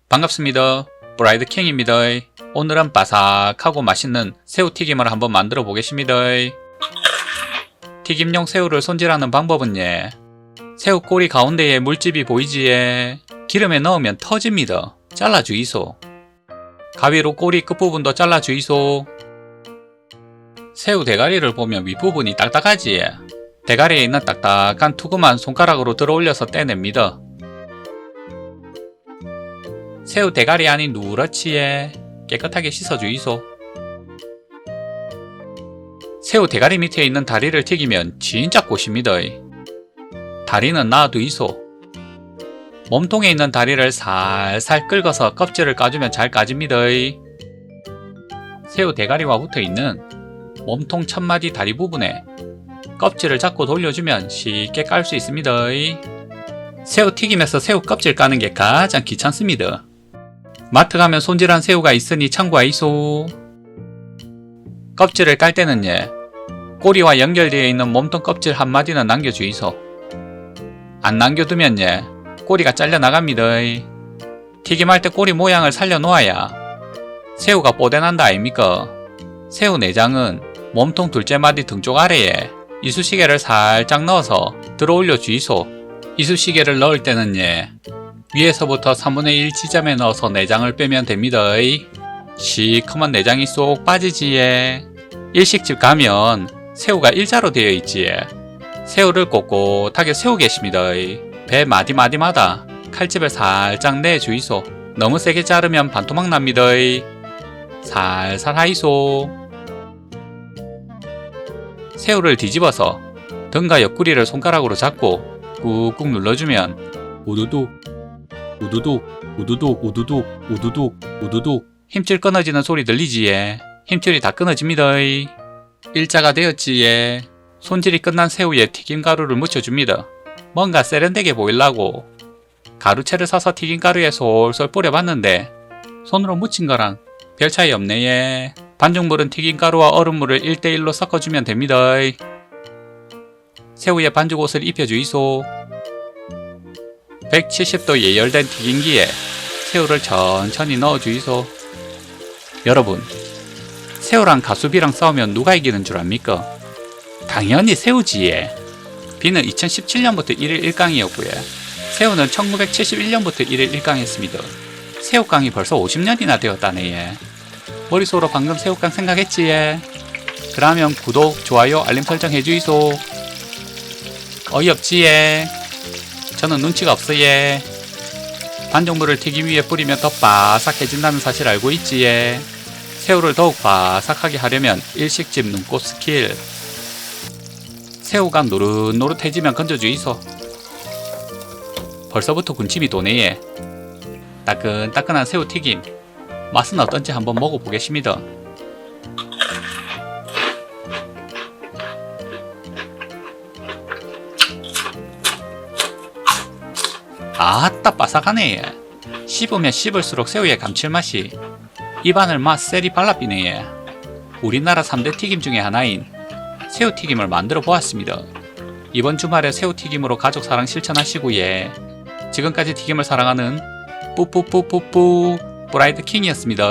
반갑습니다. 브라이드 킹입니다. 오늘은 바삭하고 맛있는 새우튀김을 한번 만들어 보겠습니다. 튀김용 새우를 손질하는 방법은 새우 꼬리 가운데에 물집이 보이지에 기름에 넣으면 터집니다. 잘라 주이소. 가위로 꼬리 끝부분도 잘라 주이소. 새우 대가리를 보면 윗부분이 딱딱하지. 대가리에 있는 딱딱한 투구만 손가락으로 들어 올려서 떼냅니다. 새우 대가리 안이 누렇지에 깨끗하게 씻어 주이소. 새우 대가리 밑에 있는 다리를 튀기면 진짜 꽃입니다. 다리는 놔두이소. 몸통에 있는 다리를 살살 긁어서 껍질을 까주면 잘 까집니다. 새우 대가리와 붙어있는 몸통 첫마디 다리 부분에 껍질을 잡고 돌려주면 쉽게 깔 수 있습니다. 새우 튀김에서 새우 껍질 까는 게 가장 귀찮습니다. 마트 가면 손질한 새우가 있으니 참고하이소. 껍질을 깔 때는 꼬리와 연결되어 있는 몸통 껍질 한 마디는 남겨주이소. 안 남겨두면 꼬리가 잘려 나갑니다. 튀김할 때 꼬리 모양을 살려 놓아야 새우가 뽀대난다 아닙니까? 새우 내장은 몸통 둘째 마디 등쪽 아래에 이쑤시개를 살짝 넣어서 들어 올려 주이소. 이쑤시개를 넣을 때는 위에서부터 3분의 1 지점에 넣어서 내장을 빼면 됩니다. 시커먼 내장이 쏙 빠지지에. 일식집 가면 새우가 일자로 되어 있지에 새우를 꼿꼿하게 세우고 계십니다. 배 마디마디마다 칼집을 살짝 내주이소. 너무 세게 자르면 반토막 납니다. 살살 하이소. 새우를 뒤집어서 등과 옆구리를 손가락으로 잡고 꾹꾹 눌러주면 우두둑 우두둑 우두둑 우두둑 우두둑 우두둑 힘줄 끊어지는 소리 들리지에. 힘줄이 다 끊어집니다. 일자가 되었지에. 손질이 끝난 새우에 튀김가루를 묻혀줍니다. 뭔가 세련되게 보이려고 가루채를 사서 튀김가루에 솔솔 뿌려봤는데 손으로 묻힌 거랑 별 차이 없네. 반죽물은 튀김가루와 얼음물을 1:1로 섞어주면 됩니다. 새우에 반죽옷을 입혀주이소. 170도 예열된 튀김기에 새우를 천천히 넣어주이소. 여러분, 새우랑 가수비랑 싸우면 누가 이기는 줄 압니까? 당연히 새우지에. 비는 2017년부터 1일 1강이었고요. 새우는 1971년부터 1일 1강 했습니다. 새우깡이 벌써 50년이나 되었다네. 머릿속으로 방금 새우깡 생각했지에. 그러면 구독, 좋아요, 알림 설정 해주이소. 어이없지에. 저는 눈치가 없어예. 반죽물을 튀김 위에 뿌리면 더 바삭해진다는 사실 알고 있지에. 새우를 더욱 바삭하게 하려면 일식집 눈꽃 스킬. 새우가 노릇노릇해지면 건져주이소. 벌써부터 군침이 도네예. 따끈따끈한 새우튀김 맛은 어떤지 한번 먹어보겠습니다. 아따 바삭하네. 씹으면 씹을수록 새우의 감칠맛이 입안을 세리 발라비네. 우리나라 3대 튀김 중에 하나인 새우튀김을 만들어 보았습니다. 이번 주말에 새우튀김으로 가족 사랑 실천하시고예. 지금까지 튀김을 사랑하는 뿌뿌뿌뿌뿌 브라이드 킹이었습니다.